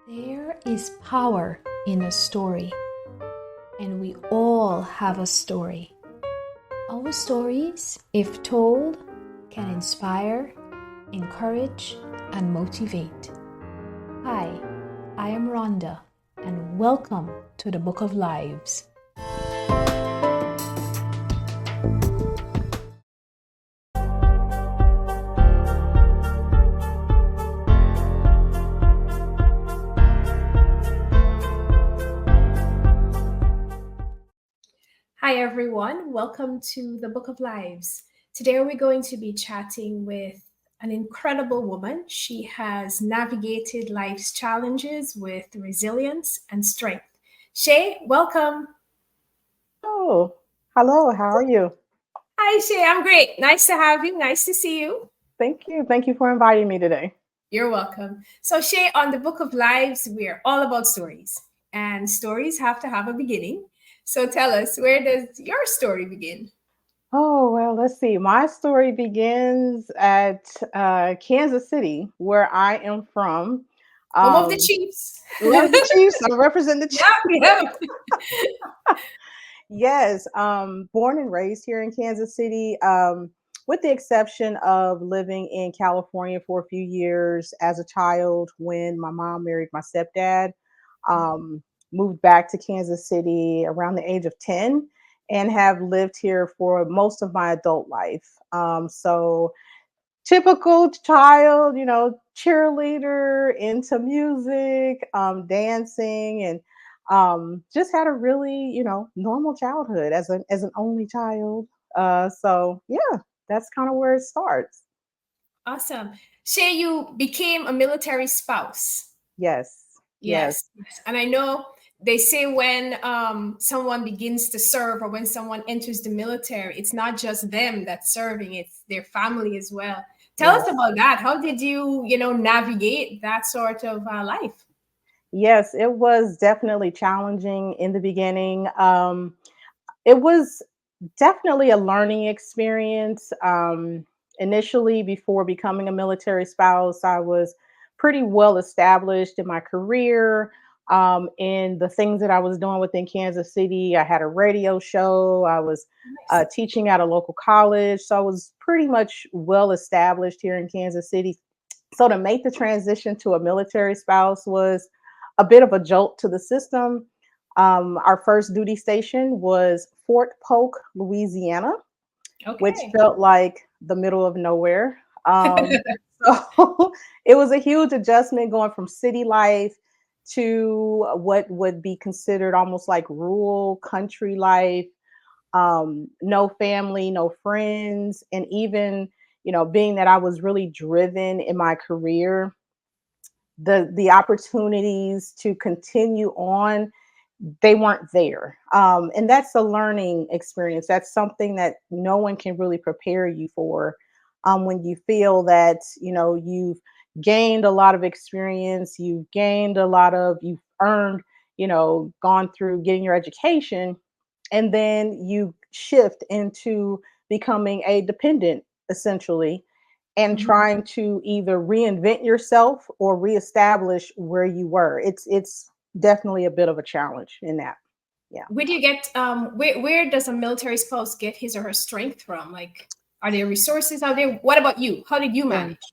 There is power in a story, and we all have a story. Our stories, if told, can inspire, encourage, and motivate. Hi, I am Rhonda, and welcome to the Book of Lives. Hi, everyone. Welcome to the Book of Lives. Today, we're going to be chatting with an incredible woman. She has navigated life's challenges with resilience and strength. Shai, welcome. Oh, hello. How are you? Hi, Shai. I'm great. Nice to have you. Nice to see you. Thank you. Thank you for inviting me today. You're welcome. So, Shai, on the Book of Lives, we're all about stories, and stories have to have a beginning. So, tell us, where does your story begin? Oh, well, let's see. My story begins at Kansas City, where I am from. Home of the Um, Chiefs. love the Chiefs. I represent the Chiefs. Yep. Yes, born and raised here in Kansas City, with the exception of living in California for a few years as a child when my mom married my stepdad. Um, Moved back to Kansas City around the age of 10 and have lived here for most of my adult life. So, typical child, cheerleader, into music, dancing, and just had a really, normal childhood as an only child. So yeah, that's kind of where it starts. Awesome. Shay, you became a military spouse. Yes, yes. Yes. And I know they say when someone begins to serve or when someone enters the military, it's not just them that's serving, it's their family as well. Tell us Yes. about that. How did you, navigate that sort of life? Yes, it was definitely challenging in the beginning. It was definitely a learning experience. Initially, before becoming a military spouse, I was pretty well established in my career, in the things that I was doing within Kansas City. I had a radio show, I was Nice. teaching at a local college. So I was pretty much well established here in Kansas City. So to make the transition to a military spouse was a bit of a jolt to the system. Our first duty station was Fort Polk, Louisiana, which Okay. felt like the middle of nowhere. So it was a huge adjustment going from city life to what would be considered almost like rural country life. No family, no friends, and even being that I was really driven in my career, the opportunities to continue on, they weren't there. And that's a learning experience. That's something that no one can really prepare you for, when you feel that you've gained a lot of experience, you've earned, gone through getting your education, and then you shift into becoming a dependent, essentially, and Mhm. trying to either reinvent yourself or reestablish where you were. It's definitely a bit of a challenge in that. Yeah. Where do you get where does a military spouse get his or her strength from? Like, are there resources out there? What about you? How did you Yeah. manage?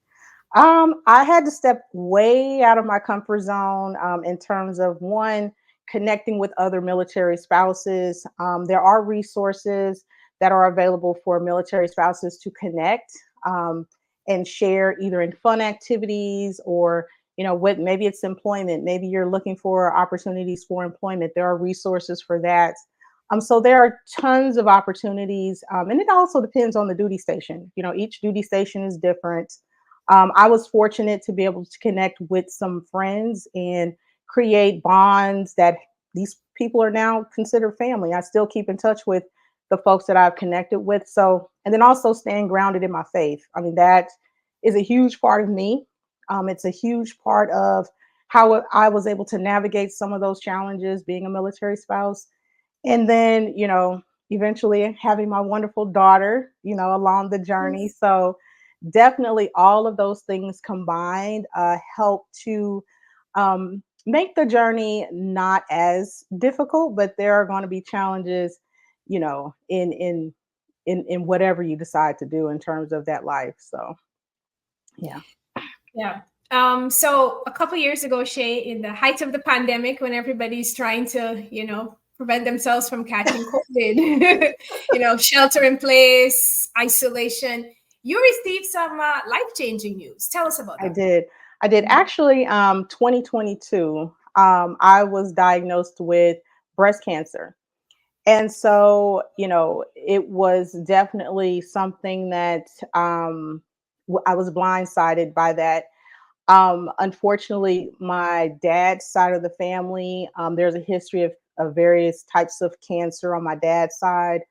I had to step way out of my comfort zone, in terms of one, connecting with other military spouses. There are resources that are available for military spouses to connect, um, and share either in fun activities or what, maybe it's employment. Maybe you're looking for opportunities for employment. There are resources for that. So there are tons of opportunities, and it also depends on the duty station. Each duty station is different. I was fortunate to be able to connect with some friends and create bonds that these people are now considered family. I still keep in touch with the folks that I've connected with. So, and then also staying grounded in my faith. I mean, that is a huge part of me. It's a huge part of how I was able to navigate some of those challenges being a military spouse. And then, eventually having my wonderful daughter, along the journey. Yes. So, definitely all of those things combined help to make the journey not as difficult, but there are going to be challenges, in whatever you decide to do in terms of that life. So yeah. Yeah. So a couple years ago, Shay, in the height of the pandemic, when everybody's trying to, prevent themselves from catching COVID, shelter in place, isolation, you received some life-changing news. Tell us about I that. did. I did actually. 2022. I was diagnosed with breast cancer, and so it was definitely something that I was blindsided by that. Unfortunately, my dad's side of the family, there's a history of various types of cancer on my dad's side.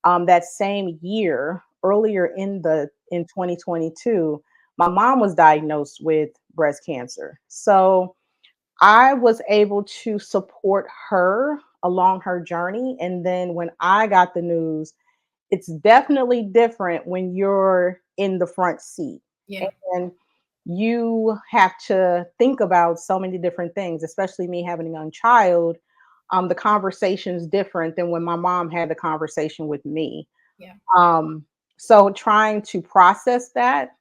That same year, earlier in 2022, my mom was diagnosed with breast cancer. So I was able to support her along her journey. And then when I got the news, it's definitely different when you're in the front seat. Yeah. And you have to think about so many different things, especially me having a young child. The conversation is different than when my mom had the conversation with me. Yeah. Um, so trying to process that,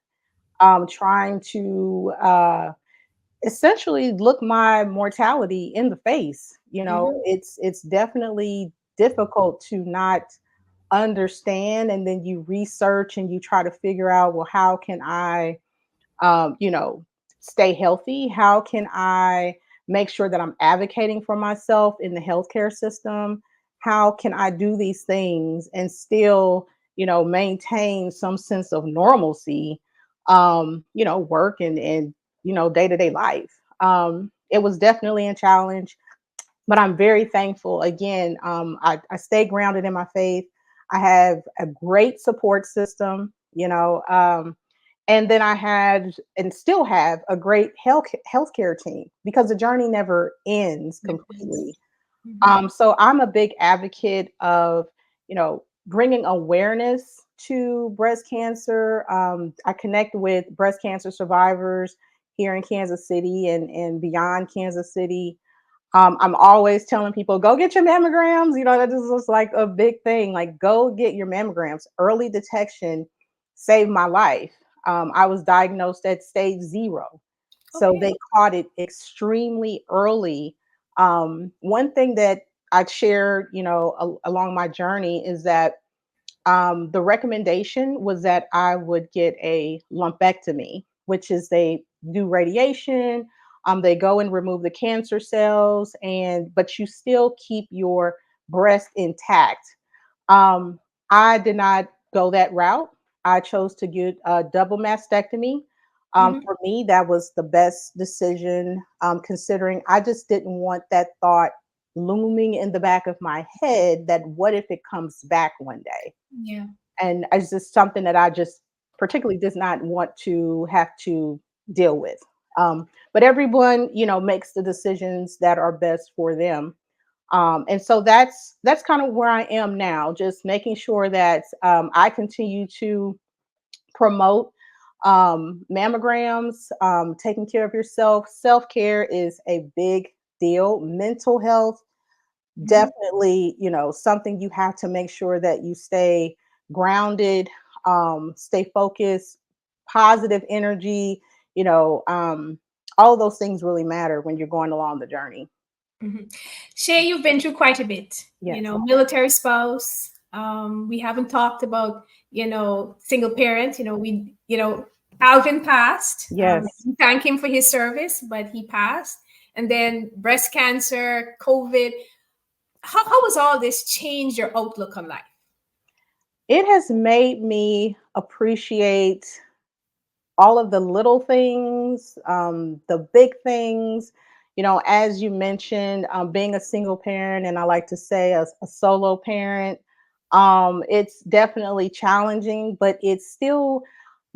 trying to essentially look my mortality in the face. Hmm. It's definitely difficult to not understand, and then you research and you try to figure out, well, how can I um, you know, stay healthy? How can I make sure that I'm advocating for myself in the healthcare system? How can I do these things and still, maintain some sense of normalcy, work and day to day life? It was definitely a challenge, but I'm very thankful. Again, I stay grounded in my faith. I have a great support system, and then I had and still have a great healthcare team because the journey never ends Never ends. completely. Hmm. So I'm a big advocate of, bringing awareness to breast cancer. I connect with breast cancer survivors here in Kansas City and beyond Kansas City. I'm always telling people, go get your mammograms. That is just like a big thing. Like, go get your mammograms. Early detection saved my life. I was diagnosed at stage 0. So Okay. they caught it extremely early. One thing that I shared, along my journey is that the recommendation was that I would get a lumpectomy, which is they do radiation. They go and remove the cancer cells, but you still keep your breast intact. Um, I did not go that route. I chose to get a double mastectomy. Hmm. For me, that was the best decision, considering I just didn't want that thought looming in the back of my head that what if it comes back one day? Yeah. And it's just something that I just particularly does not want to have to deal with. But everyone, makes the decisions that are best for them. And so that's kind of where I am now, just making sure that I continue to promote mammograms, taking care of yourself. Self care is a big deal. Mental health, Hmm. definitely, something you have to make sure that you stay grounded, stay focused, positive energy, you know, um, all those things really matter when you're going along the journey. Hmm. Shay, you've been through quite a bit. Yes. Military spouse. We haven't talked about, single parent. Alvin passed. Yes. We thank him for his service, but he passed. And then breast cancer, COVID. How has all this changed your outlook on life? It has made me appreciate all of the little things, the big things. As you mentioned, being a single parent, and I like to say a solo parent, it's definitely challenging, but it's still,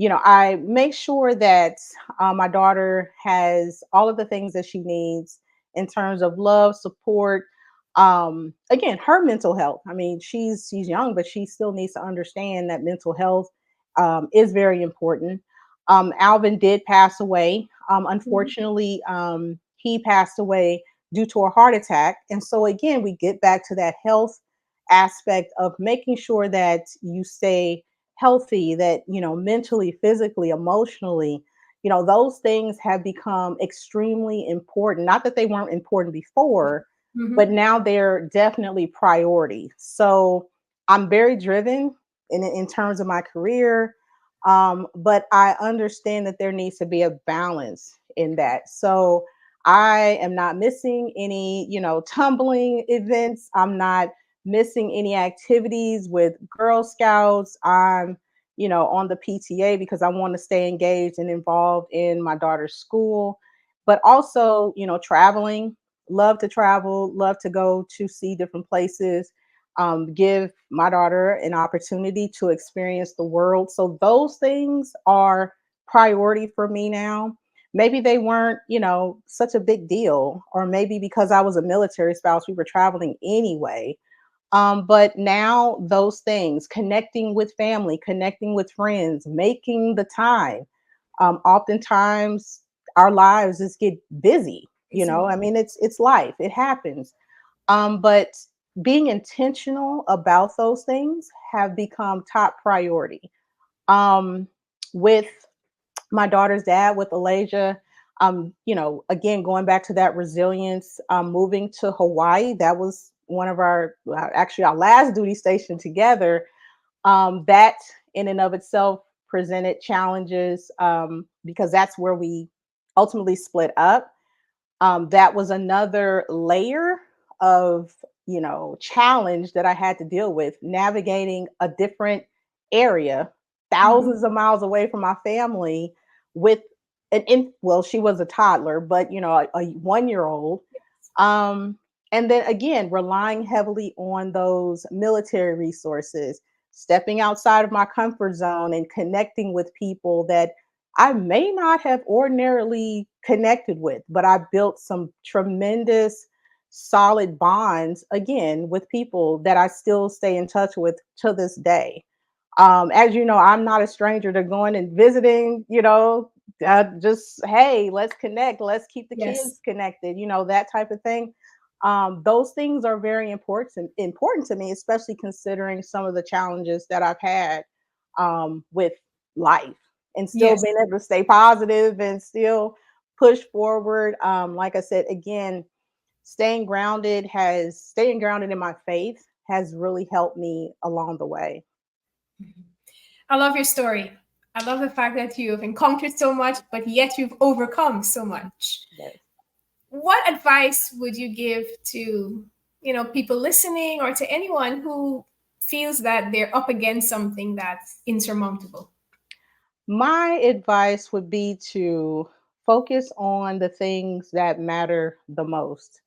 I make sure that my daughter has all of the things that she needs in terms of love, support. Again, her mental health. I mean, she's young, but she still needs to understand that mental health is very important. Alvin did pass away. Mhm. Unfortunately, he passed away due to a heart attack. And so again, we get back to that health aspect of making sure that you stay healthy, that, mentally, physically, emotionally, those things have become extremely important. Not that they weren't important before, but Mm-hmm. now they're definitely priority. So I'm very driven in terms of my career. But I understand that there needs to be a balance in that. So I am not missing any, tumbling events. I'm not missing any activities with Girl Scouts. I'm, on the PTA because I want to stay engaged and involved in my daughter's school, but also, traveling. Love to travel, love to go to see different places, give my daughter an opportunity to experience the world. So those things are priority for me now. Maybe they weren't, such a big deal, or maybe because I was a military spouse, we were traveling anyway. But now those things, connecting with family, connecting with friends, making the time. Oftentimes our lives just get busy. Busy. I mean, it's life. It happens. But being intentional about those things have become top priority. Um, with my daughter's dad, with Alasia, again, going back to that resilience, moving to Hawaii, that was one of actually our last duty station together. That in and of itself presented challenges, because that's where we ultimately split up. That was another layer of, challenge that I had to deal with, navigating a different area, Mm-hmm. thousands of miles away from my family, with well, she was a toddler, but, a 1 year old. Um, and then again, relying heavily on those military resources, stepping outside of my comfort zone and connecting with people that I may not have ordinarily connected with, but I built some tremendous, solid bonds again with people that I still stay in touch with to this day. As you know, I'm not a stranger to going and visiting, just, hey, let's connect, let's keep the Yes. kids connected, that type of thing. Those things are very important to me, especially considering some of the challenges that I've had, with life, and still Yes. being able to stay positive and still push forward. Like I said, again, staying grounded in my faith has really helped me along the way. I love your story. I love the fact that you've encountered so much, but yet you've overcome so much. Yes. What advice would you give to, people listening, or to anyone who feels that they're up against something that's insurmountable? My advice would be to focus on the things that matter the most,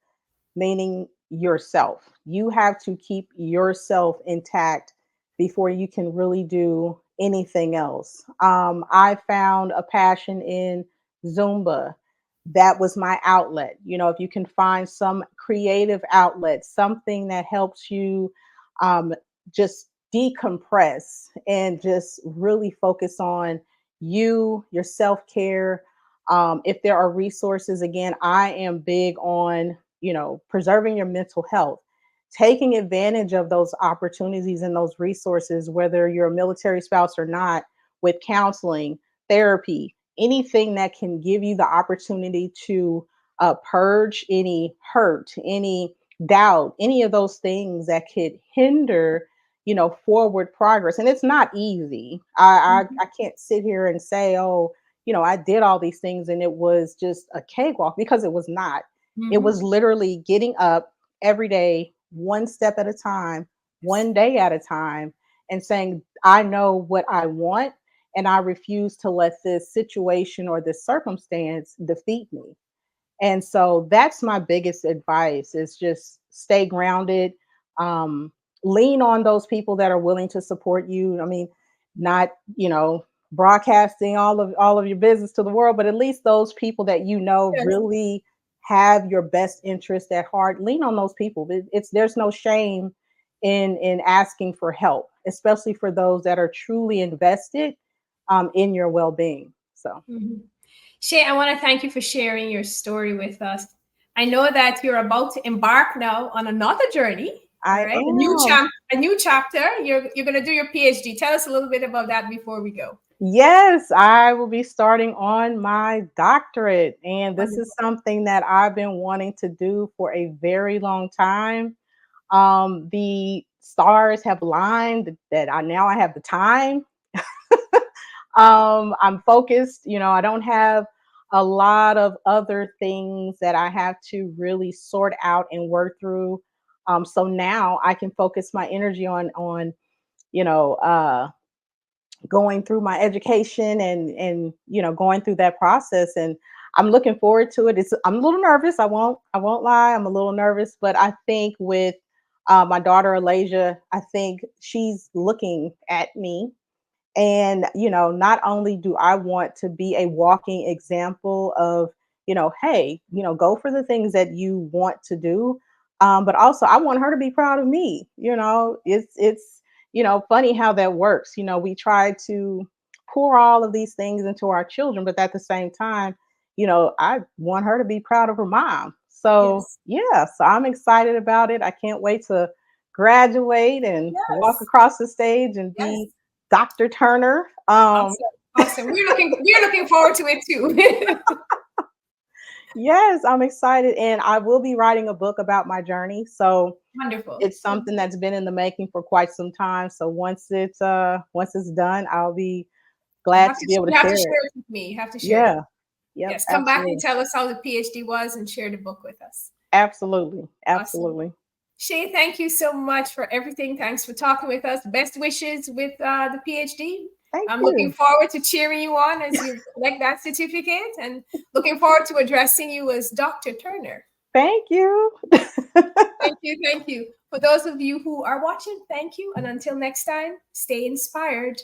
meaning yourself. You have to keep yourself intact before you can really do anything else. I found a passion in Zumba. That was my outlet. If you can find some creative outlet, something that helps you, um, just decompress and just really focus on your self care. If there are resources, again, I am big on, preserving your mental health, taking advantage of those opportunities and those resources, whether you're a military spouse or not, with counseling, therapy, anything that can give you the opportunity to, purge any hurt, any doubt, any of those things that could hinder, forward progress. And it's not easy. I can't sit here and say, oh, I did all these things and it was just a cakewalk, because it was not. It Mm-hmm. was literally getting up every day, one step at a time, one day at a time, and saying, I know what I want, and I refuse to let this situation or this circumstance defeat me. And so that's my biggest advice, is just stay grounded. Um, Lean on those people that are willing to support you. I mean, not, broadcasting all of your business to the world, but at least those people that Yes. really have your best interest at heart. Lean on those people. It's There's no shame in asking for help, especially for those that are truly invested, in your well-being. So Mhm. Shay, I want to thank you for sharing your story with us. I know that you're about to embark now on another journey. All I right, am. a new chapter. You're going to do your PhD. Tell us a little bit about that before we go. Yes, I will be starting on my doctorate. And this is Wonderful. something that I've been wanting to do for a very long time. The stars have aligned that I have the time. I'm focused, I don't have a lot of other things that I have to really sort out and work through. So now I can focus my energy on, you know, uh, going through my education and going through that process, and I'm looking forward to it. I'm a little nervous. I won't lie, I'm a little nervous, but I think with my daughter Alasia, I think she's looking at me, and not only do I want to be a walking example of, hey, go for the things that you want to do, but also I want her to be proud of me. It's funny how that works. We try to pour all of these things into our children, but at the same time, I want her to be proud of her mom. So Yes. yeah, so I'm excited about it. I can't wait to graduate and walk Yes. across the stage and Yes. be Dr. Turner. Awesome. Awesome. We're looking forward to it too. Yes, I'm excited, and I will be writing a book about my journey. So Wonderful. it's something that's been in the making for quite some time. So once it's done, I'll be glad to be able to You have to share it. share it with me. You have to share it. Yeah. Yep. Yes. Come back and Absolutely. tell us how the PhD was and share the book with us. Absolutely. Awesome. Absolutely. Shay, thank you so much for everything. Thanks for talking with us. Best wishes with the PhD. Thank I'm looking you. forward to cheering you on as you collect that certificate, and looking forward to addressing you as Dr. Turner. Thank you. Thank you. Thank you. For those of you who are watching, thank you. And until next time, stay inspired.